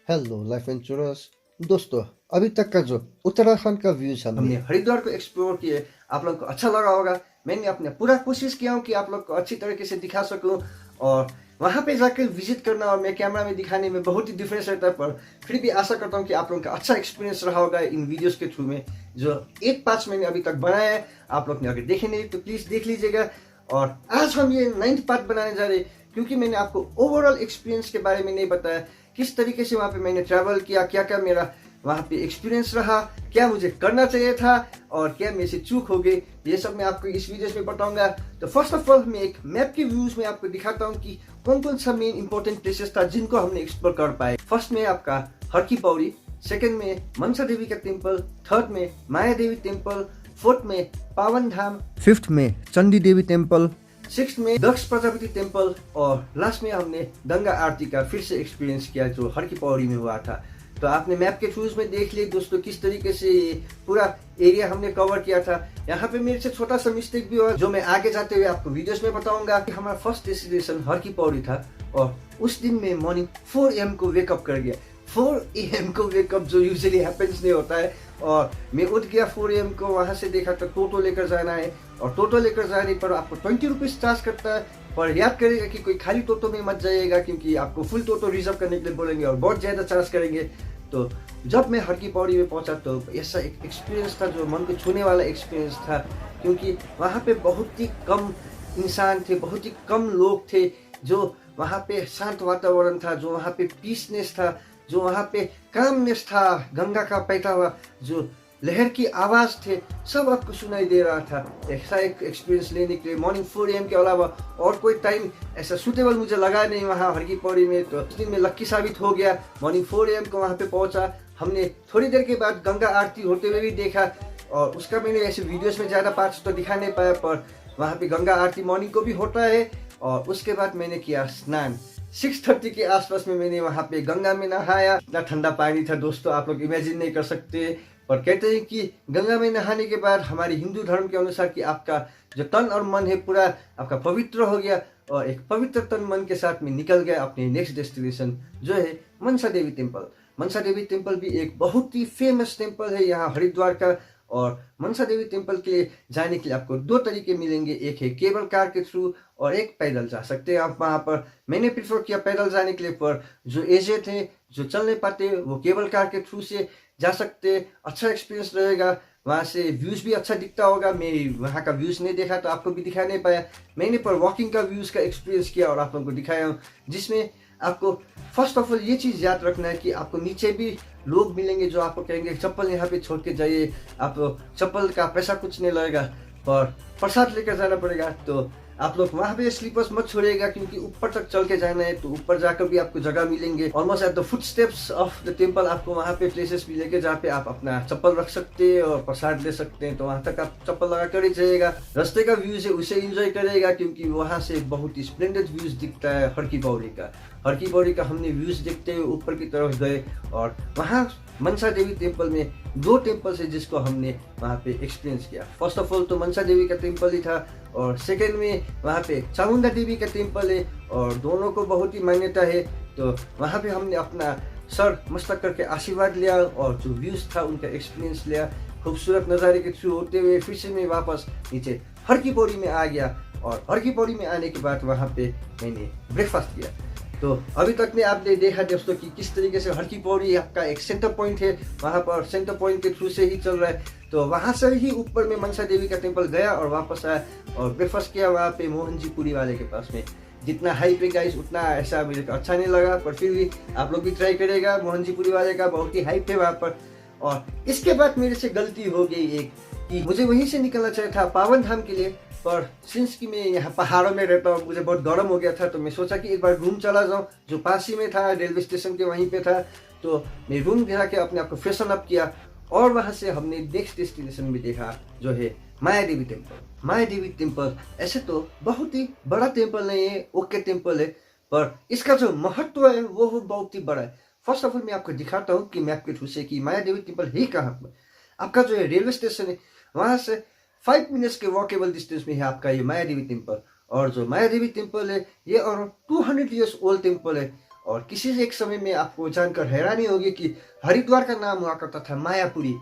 Hello life insurance दोस्तों। अभी तक का जो उत्तराखंड का व्यूज हमने हरिद्वार को एक्सप्लोर किए, आप लोग को अच्छा लगा होगा। मैंने अपने पूरा कोशिश किया हूँ कि आप लोग को अच्छी तरीके से दिखा सकूँ, और वहाँ पे जाकर विजिट करना और मैं कैमरा में दिखाने में बहुत ही डिफरेंस रहता है, पर फिर भी आशा करता हूँ कि आप लोगों का अच्छा एक्सपीरियंस रहा होगा इन वीडियोस के थ्रू में जो 8 पार्ट्स मैंने अभी तक बनाया है। आप लोग ने अगर देखे नहीं तो प्लीज देख लीजिएगा। और आज हम ये 9th पार्ट बनाने जा रहे हैं, क्योंकि मैंने आपको ओवरऑल एक्सपीरियंस के बारे में नहीं बताया, किस तरीके से वहाँ पे मैंने ट्रैवल किया, क्या क्या मेरा वहाँ पे एक्सपीरियंस रहा, क्या मुझे करना चाहिए था और क्या मेरे से चूक हो गई, ये सब मैं आपको इस वीडियो में बताऊंगा। तो फर्स्ट ऑफ ऑल मैं एक मैप के व्यूज में आपको दिखाता हूँ कि कौन कौन सा मेन इंपॉर्टेंट प्लेसेस था जिनको हमने एक्सप्लोर कर पाए। फर्स्ट में आपका हर की पौड़ी, सेकंड में मनसा देवी का टेम्पल, थर्ड में माया देवी टेम्पल, फोर्थ में पावन धाम, फिफ्थ में चंडी देवी टेम्पल, सिक्स्थ में दक्ष प्रजापति टेम्पल, और लास्ट में हमने गंगा आरती का फिर से एक्सपीरियंस किया जो हर की पौड़ी में हुआ था। तो आपने मैप के थ्रूज में देख लिए दोस्तों किस तरीके से पूरा एरिया हमने कवर किया था। यहाँ पे मेरे से छोटा सा मिस्टेक भी हुआ जो मैं आगे जाते हुए आपको वीडियोस में बताऊंगा। कि हमारा फर्स्ट डेस्टिनेशन हर की पौड़ी था और उस दिन में मॉर्निंग 4 AM को वेकअप कर गया। 4 AM को वेकअप जो यूजुअली हैपेंस नहीं होता है, और मैं उठ गया 4 AM को। वहां से देखा तो टोटो लेकर जाना है, और टोटो लेकर जाने पर आपको 20 रुपीज चार्ज करता है। पर याद करेगा कि कोई खाली टोटो में मत जाइएगा, क्योंकि आपको फुल टोटो रिजर्व करने के लिए बोलेंगे और बहुत ज्यादा चार्ज करेंगे। तो जब मैं हर की पौड़ी में पहुंचा तो ऐसा एक एक्सपीरियंस था जो मन को छूने वाला एक्सपीरियंस था, क्योंकि वहाँ पे बहुत ही कम इंसान थे, बहुत ही कम लोग थे, जो वहाँ पे शांत वातावरण था, जो वहाँ पे पीसनेस था, जो वहाँ पे कामनेस था। गंगा का बहता हुआ जो लहर की आवाज थे सब आपको सुनाई दे रहा था। ऐसा एक एक्सपीरियंस लेने के लिए मॉर्निंग 4 AM के अलावा और कोई टाइम ऐसा सुटेबल मुझे लगा नहीं वहाँ हर की पौड़ी में। तो उस दिन में लक्की साबित हो गया। मॉर्निंग 4 AM को वहाँ पे पहुंचा। हमने थोड़ी देर के बाद गंगा आरती होते हुए भी देखा, और उसका मैंने ऐसे वीडियोस में ज्यादा पार्ट्स तो दिखा नहीं पाया, पर वहाँ पे गंगा आरती मॉर्निंग को भी होता है। और उसके बाद मैंने किया स्नान। 6:30 के आसपास में मैंने वहाँ पे गंगा में नहाया। इतना ठंडा पानी था दोस्तों, आप लोग इमेजिन नहीं कर सकते। और कहते हैं कि गंगा में नहाने के बाद हमारे हिंदू धर्म के अनुसार कि आपका जो तन और मन है पूरा आपका पवित्र हो गया, और एक पवित्र तन मन के साथ में निकल गया अपने नेक्स्ट डेस्टिनेशन जो है मनसा देवी टेम्पल। मनसा देवी टेम्पल भी एक बहुत ही फेमस टेम्पल है यहाँ हरिद्वार का। और मनसा देवी टेम्पल के लिए जाने के लिए आपको 2 तरीके मिलेंगे, एक है केबल कार के थ्रू और एक पैदल जा सकते हैं आप वहाँ पर। मैंने प्रीफर किया पैदल जाने के लिए, पर जो एजेड थे जो चल नहीं पाते वो केबल कार के थ्रू से जा सकते। अच्छा एक्सपीरियंस रहेगा, वहाँ से व्यूज भी अच्छा दिखता होगा। मैं वहाँ का व्यूज नहीं देखा तो आपको भी दिखा नहीं पाया। मैंने पर वॉकिंग का व्यूज का एक्सपीरियंस किया और आप लोगों को दिखाया हूँ, जिसमें आपको फर्स्ट ऑफ ऑल ये चीज याद रखना है कि आपको नीचे भी लोग मिलेंगे जो आपको कहेंगे चप्पल यहाँ पे छोड़ के जाइए, आप चप्पल का पैसा कुछ नहीं लगेगा, पर प्रसाद लेकर जाना पड़ेगा। तो आप लोग वहाँ पे स्लीपर्स मत छोड़िएगा, क्योंकि ऊपर तक चल के जाना है। तो ऊपर जाकर भी आपको जगह मिलेंगे almost at the foot steps of the temple. आपको वहाँ पे प्लेसेस मिलेंगे जहाँ पे आप अपना चप्पल रख सकते हैं और प्रसाद ले सकते हैं। तो वहाँ तक आप चप्पल लगा कर ही जाइएगा। रास्ते का व्यूज है उसे एंजॉय करेगा, क्योंकि वहाँ से बहुत ही स्प्लेंडेड व्यूज दिखता है हर की पौड़ी का। हर की पौड़ी का हमने व्यूज देखते हुए ऊपर की तरफ गए, और वहाँ मनसा देवी टेम्पल में 2 टेम्पल्स है जिसको हमने वहाँ पे एक्सपीरियंस किया। फर्स्ट ऑफ ऑल तो मनसा देवी का टेम्पल ही था, और सेकेंड में वहाँ पे चामुंडा देवी का टेम्पल है, और दोनों को बहुत ही मान्यता है। तो वहाँ पे हमने अपना सर मस्तक करके आशीर्वाद लिया, और जो व्यूज था उनका एक्सपीरियंस लिया। खूबसूरत नज़ारे के थ्रू होते हुए फिर से मैं वापस नीचे हर की पौड़ी में आ गया, और हर की पौड़ी में आने के बाद वहाँ पे मैंने ब्रेकफास्ट किया। तो अभी तक ने आपने देखा दोस्तों कि किस तरीके से हर की पौड़ी आपका एक सेंटर पॉइंट है, वहाँ पर सेंटर पॉइंट के थ्रू से ही चल रहा है। तो वहाँ से ही ऊपर में मनसा देवी का टेम्पल गया और वापस आया और ब्रेकफास्ट किया वहाँ पे मोहन जी पुरी वाले के पास में। जितना हाई पे गाइस उतना ऐसा मेरे को अच्छा नहीं लगा, पर फिर भी आप लोग भी ट्राई करेगा। मोहन जी पुरी वाले का बहुत ही हाइप है वहाँ पर। और इसके बाद मेरे से गलती हो गई एक, कि मुझे वहीं से निकलना चाहिए था पावन धाम के लिए, पर सिंस कि मैं यहाँ पहाड़ों में रहता हूँ मुझे बहुत गर्म हो गया था, तो मैं सोचा कि एक बार रूम चला जाऊँ जो पास ही में था, रेलवे स्टेशन के वहीं पे था। तो मैं रूम जाके अपने आप को फ्रेशन अप किया, और वहाँ से हमने नेक्स्ट डेस्टिनेशन में देखा जो है माया देवी टेम्पल। माया देवी टेम्पल ऐसे तो बहुत ही बड़ा टेम्पल नहीं है, ओके टेम्पल है, पर इसका जो महत्व है वो बहुत ही बड़ा है। फर्स्ट ऑफ ऑल मैं आपको दिखाता हूँ कि मैप के थ्रू से कि माया देवी टेम्पल है कहाँ पर। आपका जो है रेलवे स्टेशन है वहाँ से 5 मिनट्स के वॉकेबल डिस्टेंस में है आपका ये माया देवी टेम्पल। और जो माया देवी टेम्पल है ये और 200 ईयर्स ओल्ड टेम्पल है, और किसी एक समय में आपको जानकर हैरानी होगी कि हरिद्वार का नाम हुआ करता था मायापुरी।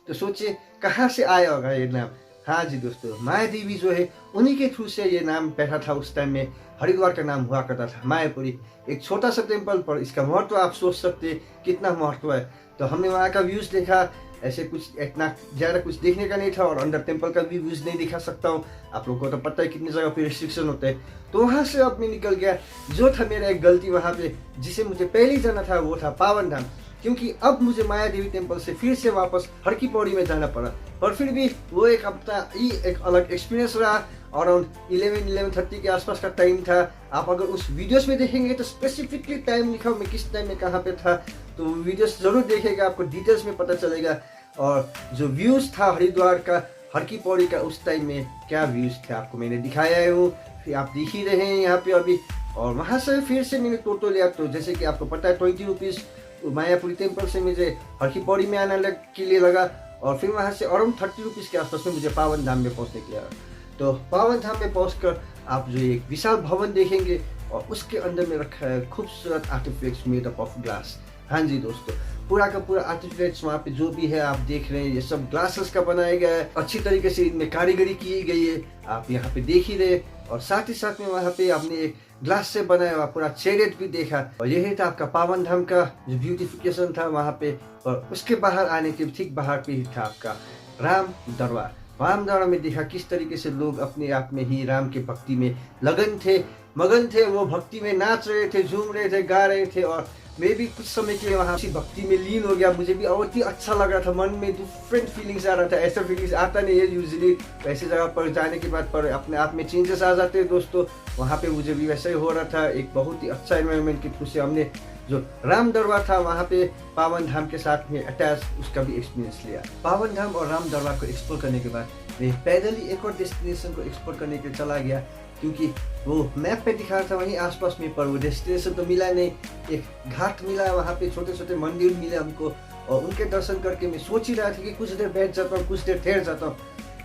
तो सोचिए कहाँ से आया होगा ये नाम। हाँ जी दोस्तों, माया देवी जो है उन्हीं के थ्रू से ये नाम बैठा था। उस टाइम में हरिद्वार का नाम हुआ करता था मायापुरी। एक छोटा सा टेम्पल पर इसका महत्व आप सोच सकते हैं कितना महत्व है। तो हमने वहाँ का व्यूज देखा, ऐसे कुछ इतना ज़्यादा कुछ देखने का नहीं था और अंदर टेम्पल का भी व्यूज नहीं दिखा सकता हूँ। आप लोगों को तो पता है कितनी जगह पे रिस्ट्रिक्शन होते हैं। तो वहाँ से अब मैं निकल गया। जो था मेरा एक गलती वहाँ पे, जिसे मुझे पहले ही जाना था, वो था पावन धाम। क्योंकि अब मुझे माया देवी टेम्पल से फिर से वापस हर की पौड़ी में जाना पड़ा। पर फिर भी वो एक हफ्ता ही एक अलग एक्सपीरियंस रहा। अराउंड 11-11:30 के आसपास का टाइम था। आप अगर उस वीडियोस में देखेंगे तो स्पेसिफिकली टाइम लिखा मैं किस टाइम में कहाँ पे था, तो वीडियोस जरूर देखेगा, आपको डिटेल्स में पता चलेगा। और जो व्यूज था हरिद्वार का, हर की पौड़ी का, उस टाइम में क्या व्यूज थे आपको मैंने दिखाया है, वो आप देख ही रहे हैं यहाँ पे अभी। और वहाँ से फिर से मैंने टोटो लिया। तो जैसे कि आपको पता है 20 रुपीज़ मायापुरी टेम्पल से मुझे हर की पौड़ी में आने के लिए लगा। और फिर वहाँ से अराउंड 30 रुपीज़ के आसपास में मुझे पावन धाम में पहुँचने के लिए। तो पावन धाम में पहुँचकर आप जो एक विशाल भवन देखेंगे और उसके अंदर में रखा है खूबसूरत artefacts made up of glass. हाँ जी दोस्तों, पूरा का पूरा आर्टिफैक्ट्स वहाँ पे जो भी है आप देख रहे हैं, ये सब ग्लासेस का बनाया गया है। अच्छी तरीके से इनमें कारीगरी की गई है, आप यहाँ पे देख ही रहे। और साथ ही साथ में वहाँ पे आपने एक ग्लास से बनाया हुआ पूरा चैरियट भी देखा। और यही था आपका पावन धाम का जो ब्यूटिफिकेशन था वहाँ पे। और उसके बाहर आने के ठीक बाहर पे ही था आपका राम दरबार। राम दरबार में देखा किस तरीके से लोग अपने आप में ही राम के भक्ति में मगन थे। वो भक्ति में नाच रहे थे, झूम रहे थे, गा रहे थे। और मैं भी कुछ समय के लिए वहाँ की भक्ति में लीन हो गया। मुझे भी बहुत ही अच्छा लग रहा था, मन में डिफरेंट फीलिंग्स आ रहा था। ऐसा फीलिंग्स आता नहीं है यूजुअली ऐसी जगह पर जाने के बाद, पर अपने आप में चेंजेस आ जाते हैं दोस्तों। वहाँ पे मुझे भी वैसा ही हो रहा था। एक बहुत ही अच्छा एनवायरनमेंट के थ्रू से हमने जो राम दरबार था वहाँ पे पावन धाम के साथ में अटैच, उसका भी एक्सपीरियंस लिया। पावन धाम और राम दरबार को एक्सप्लोर करने के बाद मैं पैदल ही एक और डेस्टिनेशन को एक्सप्लोर करने के लिए चला गया। क्योंकि वो मैप पे दिखा रहा था वहीं आसपास में, पर वो डेस्टिनेशन तो मिला नहीं। एक घाट मिला, वहाँ पे छोटे छोटे मंदिर मिले हमको और उनके दर्शन करके मैं सोच ही रहा था कि कुछ देर बैठ जाता हूँ, कुछ देर ठहर जाता हूँ।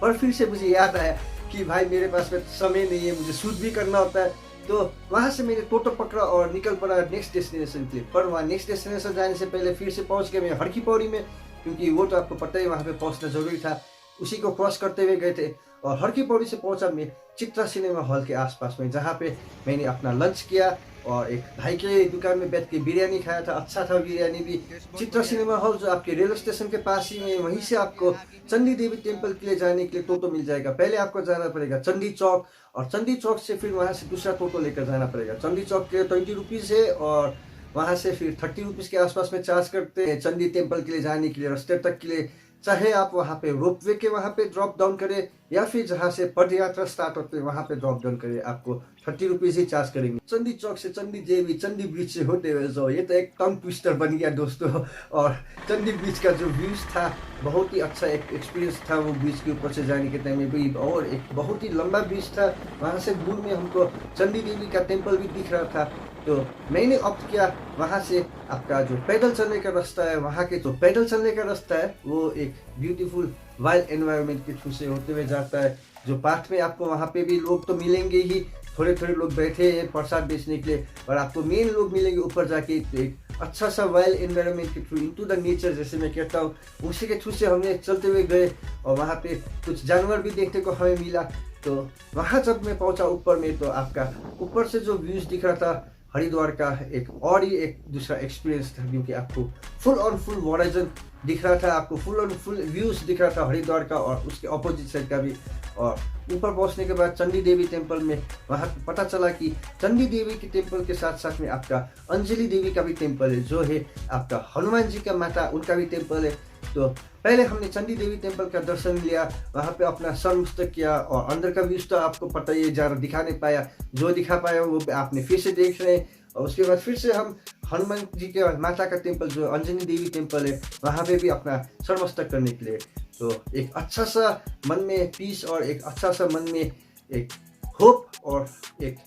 पर फिर से मुझे याद आया कि भाई मेरे पास में समय नहीं है, मुझे शूट भी करना होता है। तो वहाँ से मैंने टोटो पकड़ा और निकल पड़ा नेक्स्ट डेस्टिनेशन के लिए। पर वहाँ नेक्स्ट डेस्टिनेशन जाने से पहले फिर से पहुँच गया मैं हर की पौड़ी में, क्योंकि वो तो आपको पता ही वहाँ पे पहुँचना जरूरी था। उसी को क्रॉस करते हुए गए थे और हर की पौड़ी से पहुंचा मैं चित्रा सिनेमा हॉल के आसपास में, जहाँ पे मैंने अपना लंच किया और एक भाई के दुकान में बैठ के बिरयानी खाया था। अच्छा था बिरयानी भी। चित्रा सिनेमा हॉल जो आपके रेलवे स्टेशन के पास ही में, वहीं से आपको चंडी देवी टेम्पल के लिए जाने के लिए टोटो मिल जाएगा। पहले आपको जाना पड़ेगा चंडी चौक और चंडी चौक से फिर वहाँ से दूसरा टोटो लेकर जाना पड़ेगा। चंडी चौक के 20 रुपीज़ है और वहाँ से फिर 30 रुपीज़ के आसपास में चार्ज करते हैं चंडी टेम्पल के लिए जाने के लिए, रास्ते तक के लिए। चाहे आप वहाँ पे रोपवे के वहाँ पे ड्रॉप डाउन करें या फिर जहाँ से पद यात्रा स्टार्ट होते हैं वहाँ पे ड्रॉप डाउन करें, आपको 30 रुपीज़ ही चार्ज करेंगे। चंडी चौक से चंडी देवी, चंडी ब्रिज से होते हुए जाओ। ये तो एक टंग ट्विस्टर बन गया दोस्तों। और चंडी ब्रिज का जो व्यूज था बहुत ही अच्छा एक एक्सपीरियंस था वो ब्रिज के ऊपर से जाने के टाइम में भी। और एक बहुत ही लंबा ब्रिज था, वहाँ से दूर में हमको चंडी देवी का टेम्पल भी दिख रहा था। तो मैंने ऑप्ट किया वहाँ से आपका जो पैदल चलने का रास्ता है, वहाँ के जो पैदल चलने का रास्ता है वो एक ब्यूटीफुल वाइल्ड एनवायरनमेंट के थ्रू से होते हुए जाता है। जो पाथ में आपको वहाँ पे भी लोग तो मिलेंगे ही, थोड़े थोड़े लोग बैठे हैं प्रसाद बेचने के लिए, और आपको मेन लोग मिलेंगे ऊपर जाके। एक अच्छा सा वाइल्ड एनवायरनमेंट के थ्रू, इनटू द नेचर जैसे मैं कहता हूँ, उसी के थ्रू से हमने चलते हुए गए और वहाँ पे कुछ जानवर भी देखने को हमें मिला। तो वहाँ जब मैं पहुँचा ऊपर में, तो आपका ऊपर से जो व्यूज दिख रहा था हरिद्वार का एक और ही एक दूसरा एक्सपीरियंस था, क्योंकि आपको फुल ऑन फुल होराइजन दिख रहा था, आपको फुल ऑन फुल व्यूज दिख रहा था हरिद्वार का और उसके ऑपोजिट साइड का भी। और ऊपर पहुंचने के बाद चंडी देवी टेम्पल में वहाँ पता चला कि चंडी देवी के टेम्पल के साथ साथ में आपका अंजलि देवी का भी टेम्पल है, जो है आपका हनुमान जी का माता, उनका भी टेम्पल है। तो पहले हमने चंडी देवी टेम्पल का दर्शन लिया, वहाँ पे अपना सर मुस्तक किया और अंदर का व्यूज तो आपको पता ही है, ज़्यादा दिखा नहीं पाया, जो दिखा पाया वो आपने फिर से देख रहे हैं। और उसके बाद फिर से हम हनुमान जी के माता का टेम्पल जो अंजनी देवी टेम्पल है वहाँ पे भी अपना सर मुस्तक करने के लिए। तो एक अच्छा सा मन में पीस और एक अच्छा सा मन में एक होप और एक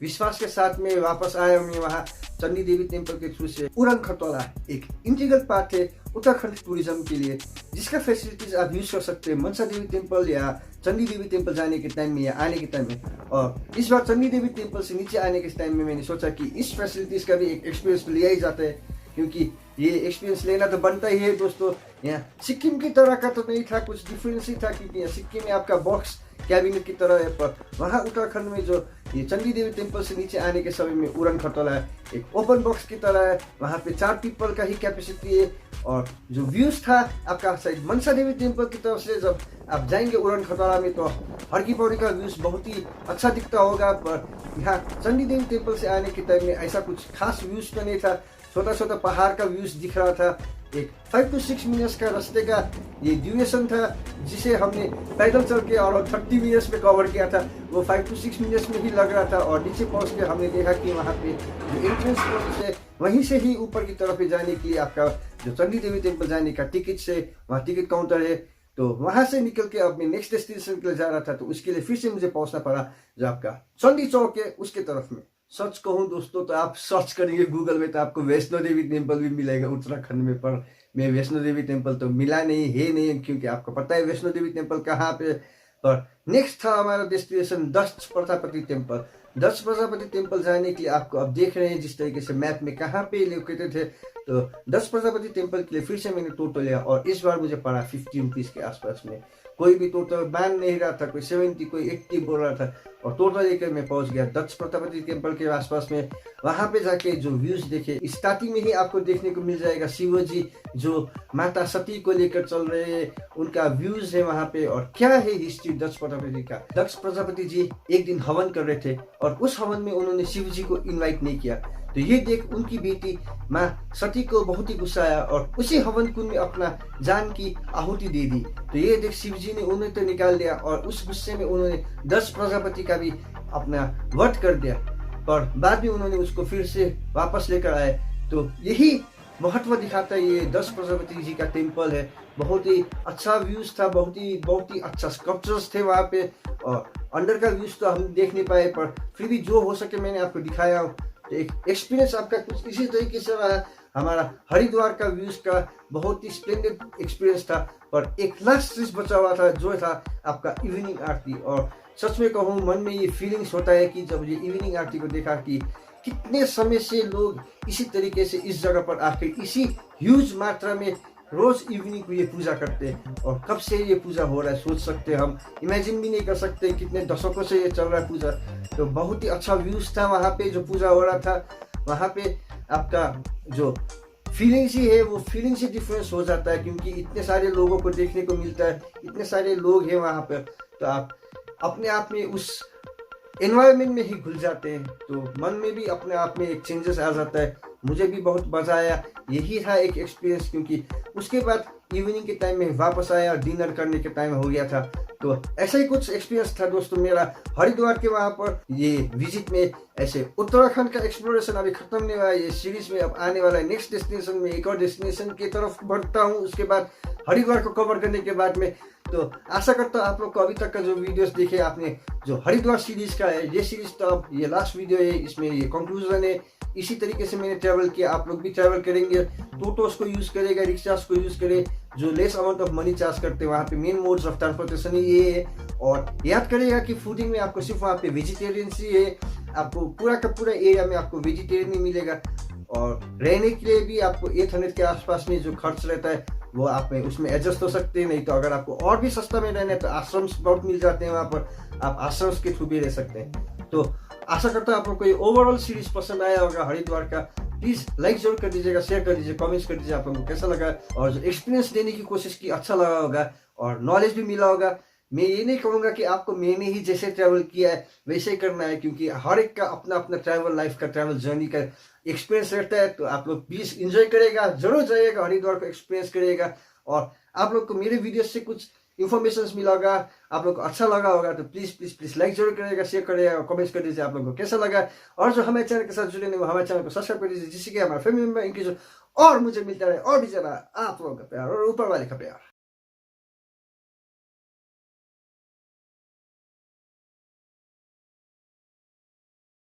विश्वास के साथ में वापस आया मैं वहाँ चंडी देवी टेम्पल के थ्रू से। उरंग खटोला एक इंटीग्रल पार्ट है उत्तराखंड टूरिज्म के लिए, जिसका फैसिलिटीज आप यूज कर सकते हैं मनसा देवी टेम्पल या चंडी देवी टेम्पल जाने के टाइम में या आने के टाइम में, और इस बार चंडी देवी टेम्पल से नीचे आने के टाइम में मैंने सोचा कि इस फैसिलिटीज़ का भी एक एक्सपीरियंस लिया ही जाता है, क्योंकि ये एक्सपीरियंस लेना तो बनता ही है दोस्तों। यहाँ सिक्किम की तरह का तो नहीं था, कुछ डिफरेंस ही था, क्योंकि यहाँ सिक्किम में आपका बॉक्स कैबिनेट की तरह है, पर वहाँ उत्तराखंड में जो ये चंडी देवी टेम्पल से नीचे आने के समय में उड़न खटोला है, एक ओपन बॉक्स की तरह है। वहाँ पे 4 पीपल का ही कैपेसिटी है, और जो व्यूज था आपका शायद मनसा देवी टेम्पल की तरफ से जब आप जाएंगे उड़न खटोला में, तो हर की पौड़ी का व्यूज बहुत ही अच्छा दिखता होगा। पर यहाँ चंडी देवी टेम्पल से आने के टाइम में ऐसा कुछ खास व्यूज तो नहीं था, छोटा छोटा पहाड़ का व्यूज दिख रहा था। एक 5 to 6 मिनट्स का रास्ते का ये ड्यूरेशन था, जिसे हमने पैदल चल के और 30 मिनट्स में कवर किया था, वो 5 to 6 मिनट्स में ही लग रहा था। और नीचे पहुंच के हमने देखा कि वहाँ पे जो एंट्रेंस पॉइंट है, वहीं से ही ऊपर की तरफ जाने के लिए आपका जो चंडी देवी टेम्पल जाने का टिकट से वहाँ टिकट काउंटर है, तो वहाँ से निकल के अब मैं नेक्स्ट डेस्टिनेशन के लिए जा रहा था, तो उसके लिए फिर से मुझे पहुंचना पड़ा जो आपका चंडी चौक है उसके तरफ में। सच कहूँ दोस्तों, तो आप सर्च करेंगे गूगल में तो आपको वैष्णो देवी टेम्पल भी मिलेगा उत्तराखंड में, पर मैं वैष्णो देवी टेम्पल तो मिला नहीं है नहीं, क्योंकि आपको पता है वैष्णो देवी टेम्पल कहाँ पे। पर नेक्स्ट था हमारा डेस्टिनेशन दक्ष प्रजापति टेम्पल। दक्ष प्रजापति टेम्पल जाने के लिए आपको अब देख रहे हैं जिस तरीके से मैप में कहाँ पे लोकेटेड है, तो दक्ष प्रजापति टेम्पल के लिए फिर से मैंने टोटल लिया, और इस बार मुझे पड़ा 50 रुपीज़ के आसपास में। कोई भी टोटल मान नहीं रहा था, कोई 70 कोई 80 बोल रहा था, और टोटल लेकर मैं पहुंच गया दक्ष प्रजापति टेम्पल के आसपास में। वहां पे जाके जो व्यूज देखे, स्टार्टिंग में ही आपको देखने को मिल जाएगा शिव जी जो माता सती को लेकर चल रहे हैं, उनका व्यूज है वहां पे। और क्या है हिस्ट्री दक्ष प्रजापति का, दक्ष प्रजापति जी एक दिन हवन कर रहे थे, और उस हवन में उन्होंने शिव जी को इन्वाइट नहीं किया, तो ये देख उनकी बेटी माँ सती को बहुत ही गुस्सा आया, और उसी हवन कुंड में अपना जान की आहुति दे दी। तो ये देख शिव जी ने उन्हें तो निकाल दिया, और उस गुस्से में उन्होंने दक्ष प्रजापति का भी अपना वध कर दिया, पर बाद में उन्होंने उसको फिर से वापस लेकर आए। तो यही महत्व दिखाता है ये दक्ष प्रजापति जी का टेम्पल है। बहुत ही अच्छा व्यूज था, बहुत ही अच्छा स्कल्पचर्स थे वहाँ पे, और अंडर का व्यूज तो हम देख नहीं पाए, पर फिर भी जो हो सके मैंने आपको दिखाया। तो एक एक्सपीरियंस आपका कुछ इसी तरीके से रहा। हमारा हरिद्वार का व्यूज का बहुत ही स्प्लेंडेड एक्सपीरियंस था, पर एक लास्ट चीज बचा हुआ था जो था आपका इवनिंग आरती। और सच में कहूँ, मन में ये फीलिंग्स होता है कि जब ये इवनिंग आरती को देखा कि कितने समय से लोग इसी तरीके से इस जगह पर आकर इसी ह्यूज मात्रा में रोज इवनिंग को ये पूजा करते हैं, और कब से ये पूजा हो रहा है सोच सकते हैं, हम इमेजिन भी नहीं कर सकते कितने दशकों से ये चल रहा है पूजा। तो बहुत ही अच्छा व्यूज था वहाँ पे जो पूजा हो रहा था। वहाँ पे आपका जो फीलिंग्स ही है वो फीलिंग से डिफरेंस हो जाता है, क्योंकि इतने सारे लोगों को देखने को मिलता है, इतने सारे लोग हैं वहाँ पर, तो आप अपने आप में उस एनवायरनमेंट में ही घुल जाते हैं, तो मन में भी अपने आप में एक चेंजेस आ जाता है। मुझे भी बहुत मजा आया, यही था एक एक्सपीरियंस, क्योंकि उसके बाद इवनिंग के टाइम में वापस आया, डिनर करने के टाइम हो गया था। तो ऐसा ही कुछ एक्सपीरियंस था दोस्तों मेरा हरिद्वार के वहाँ पर ये विजिट में। ऐसे उत्तराखंड का एक्सप्लोरेशन अभी खत्म नहीं हुआ है, ये सीरीज में अब आने वाला है नेक्स्ट डेस्टिनेशन में, एक और डेस्टिनेशन की तरफ बढ़ता हूँ उसके बाद हरिद्वार को कवर करने के बाद में। तो आशा करता हूँ आप लोग को अभी तक का जो वीडियोस देखे आपने, जो हरिद्वार सीरीज का है, ये सीरीज तो अब ये लास्ट वीडियो है, इसमें ये कंक्लूजन है। इसी तरीके से मैंने ट्रैवल किया, आप लोग भी ट्रैवल करेंगे, टोटोस को यूज करेगा, रिक्शास को यूज करे जो less amount of money charge करते हैं। वहाँ पे मेन मोड्स ऑफ ट्रांसपोर्टेशन ही ये है, और याद करिएगा कि फूडिंग में आपको सिर्फ वहाँ पे वेजिटेरियन ही है, आपको पूरा का पूरा एरिया में आपको वेजिटेरियन ही मिलेगा। और रहने के लिए भी आपको 800 के आसपास में जो खर्च रहता है वो आप उसमें एडजस्ट हो सकते हैं। नहीं तो अगर आपको और भी सस्ता में रहना है तो आश्रम्स बहुत मिल जाते हैं वहाँ पर, आप आश्रम्स के थ्रू भी रह सकते हैं। तो आशा करता हूँ आप लोग को ये ओवरऑल सीरीज पसंद आया होगा हरिद्वार का। प्लीज लाइक जरूर कर दीजिएगा, शेयर कर दीजिए, कमेंट्स कर दीजिए आप लोगों को कैसा लगा, और जो एक्सपीरियंस देने की कोशिश की अच्छा लगा होगा और नॉलेज भी मिला होगा। मैं ये नहीं कहूँगा कि आपको मैंने ही जैसे ट्रैवल किया है वैसे ही करना है, क्योंकि हर एक का अपना अपना ट्रैवल लाइफ का ट्रैवल जर्नी का एक्सपीरियंस रहता है। तो आप लोग प्लीज इंजॉय करेगा, जरूर जाइएगा हरिद्वार को एक्सपीरियंस करिएगा। और आप लोग को मेरे वीडियो से कुछ इन्फॉर्मेशन मिला होगा, आप लोग को अच्छा लगा होगा, तो प्लीज प्लीज प्लीज लाइक जरूर करिएगा, शेयर करिएगा, कमेंट्स कर दीजिए आप लोगों को कैसा लगा। और जो हमारे चैनल के साथ जुड़े नहीं वो हमारे चैनल को सब्सक्राइब कर दीजिए, जिससे कि हमारे फैमिली मेंबर इंक्रीज और मुझे मिलता रहे और भी ज्यादा आप लोगों का प्यार और ऊपर वाले का प्यार।